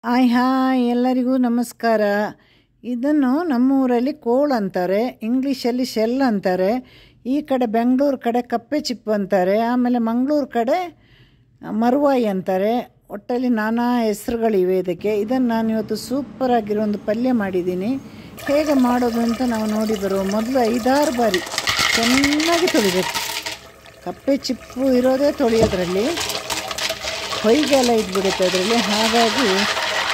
Hi hi ಎಲ್ಲರಿಗೂ ನಮಸ್ಕಾರ. ಇದನ್ನು ನಮ್ಮೂರಲ್ಲಿ ಕೋಳು ಅಂತಾರೆ, ಇಂಗ್ಲೀಷಲ್ಲಿ ಶೆಲ್ ಅಂತಾರೆ. ಈ ಕಡೆ ಬೆಂಗಳೂರು ಕಡೆ ಕಪ್ಪೆ ಚಿಪ್ಪು ಅಂತಾರೆ, ಆಮೇಲೆ ಮಂಗಳೂರು ಕಡೆ ಮರುವಾಯಿ ಅಂತಾರೆ. ಒಟ್ಟಲ್ಲಿ ನಾನಾ ಹೆಸರುಗಳಿವೆ ಇದಕ್ಕೆ. ಇದನ್ನು ನಾನು ಇವತ್ತು ಸೂಪರಾಗಿರೋ ಒಂದು ಪಲ್ಯ ಮಾಡಿದ್ದೀನಿ. ಹೇಗೆ ಮಾಡೋದು ಅಂತ ನಾವು ನೋಡಿ ಬರುವ ಮೊದಲು 5-6 ಬಾರಿ ಚೆನ್ನಾಗಿ ತೊಳಿಬೇಕು. ಕಪ್ಪೆ ಚಿಪ್ಪು ಇರೋದೇ ತೊಳೆಯೋದ್ರಲ್ಲಿ, ಹೊಯ್ಗೆಲ್ಲ ಇದ್ಬಿಡುತ್ತೆ ಅದರಲ್ಲಿ. ಹಾಗಾಗಿ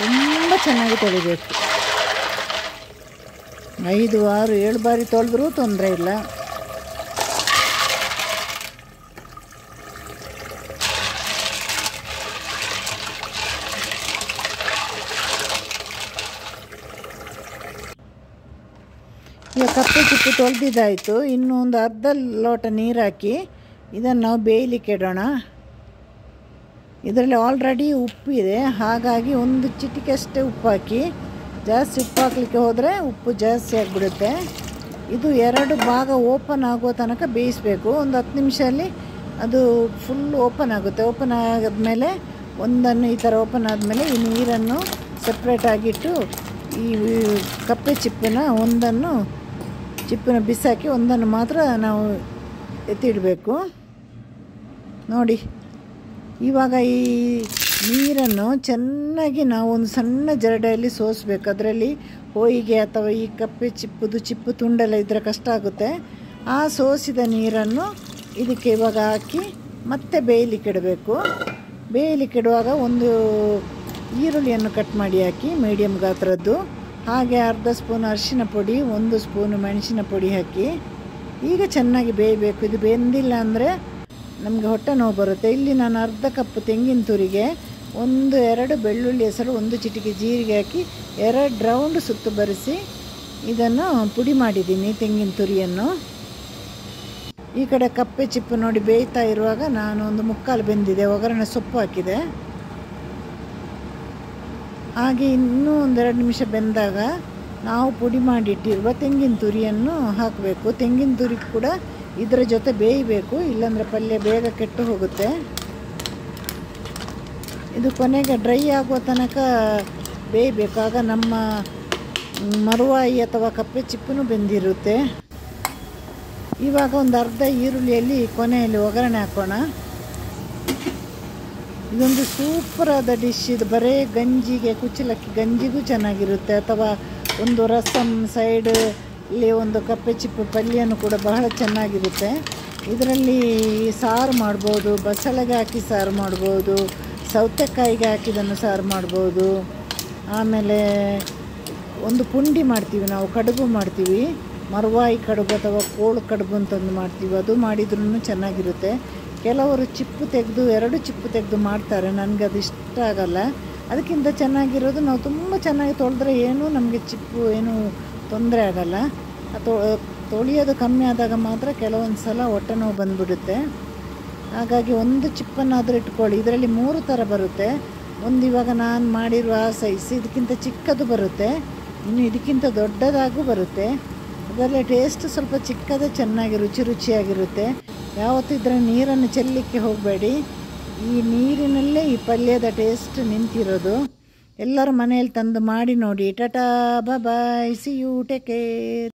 ತುಂಬ ಚೆನ್ನಾಗಿ ತೊಳಿಬೇಕು. 5, 6, 7 ಬಾರಿ ತೊಳೆದ್ರೂ ತೊಂದರೆ ಇಲ್ಲ. ಈಗ ಕಪ್ಪೆ ಚಿಪ್ಪು ತೊಳೆದಿದ್ದಾಯಿತು. ಇನ್ನೂ ಒಂದು ಅರ್ಧ ಲೋಟ ನೀರು ಹಾಕಿ ಇದನ್ನು ನಾವು ಬೇಯಲಿಕ್ಕೆ ಇಡೋಣ. ಇದರಲ್ಲಿ ಆಲ್ರೆಡಿ ಉಪ್ಪಿದೆ, ಹಾಗಾಗಿ ಒಂದು ಚಿಟಿಕೆ ಅಷ್ಟೇ ಉಪ್ಪು ಹಾಕಿ. ಜಾಸ್ತಿ ಉಪ್ಪು ಹಾಕಲಿಕ್ಕೆ ಹೋದರೆ ಉಪ್ಪು ಜಾಸ್ತಿ ಆಗಿಬಿಡುತ್ತೆ. ಇದು 2 ಭಾಗ ಓಪನ್ ಆಗೋ ತನಕ ಬೇಯಿಸಬೇಕು. ಒಂದು 10 ನಿಮಿಷದಲ್ಲಿ ಅದು ಫುಲ್ ಓಪನ್ ಆಗುತ್ತೆ. ಓಪನ್ ಆದಮೇಲೆ ಒಂದನ್ನು ಈ ಥರ ಓಪನ್ ಆದಮೇಲೆ ಈ ನೀರನ್ನು ಸಪ್ರೇಟಾಗಿಟ್ಟು ಈ ಕಪ್ಪೆ ಚಿಪ್ಪನ್ನು ಬಿಸಾಕಿ ಒಂದನ್ನು ಮಾತ್ರ ನಾವು ಎತ್ತಿಡಬೇಕು. ನೋಡಿ, ಇವಾಗ ಈ ನೀರನ್ನು ಚೆನ್ನಾಗಿ ನಾವು ಒಂದು ಸಣ್ಣ ಜರಡಿಯಲ್ಲಿ ಸೋಸಬೇಕು. ಅದರಲ್ಲಿ ಹೊಯ್ಗೆ ಅಥವಾ ಈ ಕಪ್ಪೆ ಚಿಪ್ಪು ತುಂಡೆಲ್ಲ ಇದ್ದರೆ ಕಷ್ಟ ಆಗುತ್ತೆ. ಆ ಸೋಸಿದ ನೀರನ್ನು ಇದಕ್ಕೆ ಇವಾಗ ಹಾಕಿ ಮತ್ತೆ ಬೇಯಲಿಕ್ಕೆ ಇಡಬೇಕು. ಬೇಯಲಿಕ್ಕೆ ಇಡುವಾಗ ಒಂದು ಈರುಳ್ಳಿಯನ್ನು ಕಟ್ ಮಾಡಿ ಹಾಕಿ, ಮೀಡಿಯಮ್ ಗಾತ್ರದ್ದು. ಹಾಗೆ ಅರ್ಧ ಸ್ಪೂನ್ ಅರಿಶಿನ ಪುಡಿ, 1 ಸ್ಪೂನು ಮೆಣಸಿನ ಪುಡಿ ಹಾಕಿ ಈಗ ಚೆನ್ನಾಗಿ ಬೇಯಬೇಕು. ಇದು ಬೆಂದಿಲ್ಲ ಅಂದರೆ ನಮಗೆ ಹೊಟ್ಟೆ ನೋವು ಬರುತ್ತೆ. ಇಲ್ಲಿ ನಾನು ಅರ್ಧ ಕಪ್ ತೆಂಗಿನ ತುರಿಗೆ 1-2 ಬೆಳ್ಳುಳ್ಳಿ ಹೆಸರು, 1 ಚಿಟಿಕೆ ಜೀರಿಗೆ ಹಾಕಿ 2 ರೌಂಡ್ ಸುತ್ತು ಬರೆಸಿ ಇದನ್ನು ಪುಡಿ ಮಾಡಿದ್ದೀನಿ, ತೆಂಗಿನ ತುರಿಯನ್ನು. ಈ ಕಡೆ ಕಪ್ಪೆ ಚಿಪ್ಪು ನೋಡಿ ಬೇಯ್ತಾ ಇರುವಾಗ ನಾನು ಒಂದು 3/4 ಬೆಂದಿದೆ, ಒಗ್ಗರಣೆ ಸೊಪ್ಪು ಹಾಕಿದೆ. ಹಾಗೆ ಇನ್ನೂ 1-2 ನಿಮಿಷ ಬೆಂದಾಗ ನಾವು ಪುಡಿ ಮಾಡಿಟ್ಟಿರುವ ತೆಂಗಿನ ತುರಿಯನ್ನು ಹಾಕಬೇಕು. ತೆಂಗಿನ ತುರಿ ಕೂಡ ಇದರ ಜೊತೆ ಬೇಯಬೇಕು, ಇಲ್ಲಾಂದರೆ ಪಲ್ಯ ಬೇಗ ಕೆಟ್ಟು ಹೋಗುತ್ತೆ. ಇದು ಕೊನೆಗೆ ಡ್ರೈ ಆಗುವ ತನಕ ಬೇಯಬೇಕು. ಆಗ ನಮ್ಮ ಮರುವಾಯಿ ಅಥವಾ ಕಪ್ಪೆ ಚಿಪ್ಪು ಬೆಂದಿರುತ್ತೆ. ಇವಾಗ ಒಂದು ಅರ್ಧ ಈರುಳ್ಳಿಯಲ್ಲಿ ಕೊನೆಯಲ್ಲಿ ಒಗ್ಗರಣೆ ಹಾಕೋಣ. ಇದೊಂದು ಸೂಪರಾದ ಡಿಶ್. ಇದು ಬರೀ ಗಂಜಿಗೆ, ಕುಚ್ಚಲಕ್ಕಿ ಗಂಜಿಗೂ ಚೆನ್ನಾಗಿರುತ್ತೆ, ಅಥವಾ ಒಂದು ರಸಮ್ ಸೈಡ್ ಇಲ್ಲಿ ಒಂದು ಕಪ್ಪೆ ಚಿಪ್ಪು ಪಲ್ಯನೂ ಕೂಡ ಬಹಳ ಚೆನ್ನಾಗಿರುತ್ತೆ. ಇದರಲ್ಲಿ ಸಾರು ಮಾಡ್ಬೋದು, ಬಸಳೆಗೆ ಹಾಕಿ ಸಾರು ಮಾಡ್ಬೋದು, ಸೌತೆಕಾಯಿಗೆ ಹಾಕಿದನ್ನು ಸಾರು ಮಾಡ್ಬೋದು. ಆಮೇಲೆ ಒಂದು ಪುಂಡಿ ಮಾಡ್ತೀವಿ ನಾವು, ಕಡುಬು ಮಾಡ್ತೀವಿ, ಮರುವಾಯಿ ಕಡುಬು ಅಥವಾ ಕೋಳು ಕಡುಬು ಅಂತಂದು ಮಾಡ್ತೀವಿ. ಅದು ಮಾಡಿದ್ರೂ ಚೆನ್ನಾಗಿರುತ್ತೆ. ಕೆಲವರು ಚಿಪ್ಪು ತೆಗೆದು 2 ಚಿಪ್ಪು ತೆಗೆದು ಮಾಡ್ತಾರೆ, ನನಗೆ ಅದು ಇಷ್ಟ ಆಗಲ್ಲ. ಅದಕ್ಕಿಂತ ಚೆನ್ನಾಗಿರೋದು ನಾವು ತುಂಬ ಚೆನ್ನಾಗಿ ತೊಳೆದ್ರೆ ಏನೂ ನಮಗೆ ಚಿಪ್ಪು ಏನೂ ತೊಂದರೆ ಆಗಲ್ಲ. ತೊಳೆಯೋದು ಕಮ್ಮಿ ಆದಾಗ ಮಾತ್ರ ಕೆಲವೊಂದು ಸಲ ಹೊಟ್ಟೆ ನೋವು ಬಂದುಬಿಡುತ್ತೆ. ಹಾಗಾಗಿ 1 ಚಿಪ್ಪನ್ನಾದರೂ ಇಟ್ಕೊಳ್ಳಿ. ಇದರಲ್ಲಿ 3 ಥರ ಬರುತ್ತೆ. ಒಂದು ಇವಾಗ ನಾನು ಮಾಡಿರುವ ಸೈಜ್, ಇದಕ್ಕಿಂತ ಚಿಕ್ಕದು ಬರುತ್ತೆ, ಇನ್ನು ಇದಕ್ಕಿಂತ ದೊಡ್ಡದಾಗೂ ಬರುತ್ತೆ. ಅದರಲ್ಲಿ ಟೇಸ್ಟ್ ಸ್ವಲ್ಪ ಚಿಕ್ಕದೇ ಚೆನ್ನಾಗಿ ರುಚಿಯಾಗಿರುತ್ತೆ. ಯಾವತ್ತೂ ಇದರ ನೀರನ್ನು ಚೆಲ್ಲಲಿಕ್ಕೆ ಹೋಗಬೇಡಿ. ಈ ನೀರಿನಲ್ಲೇ ಈ ಪಲ್ಯದ ಟೇಸ್ಟ್ ನಿಂತಿರೋದು. ಎಲ್ಲರೂ ಮನೆಯಲ್ಲಿ ತಂದು ಮಾಡಿ ನೋಡಿ. ಟಾಟಾ, ಬಾಯ್, ಸಿ ಯು, ಟೇಕ್ ಕೇರ್.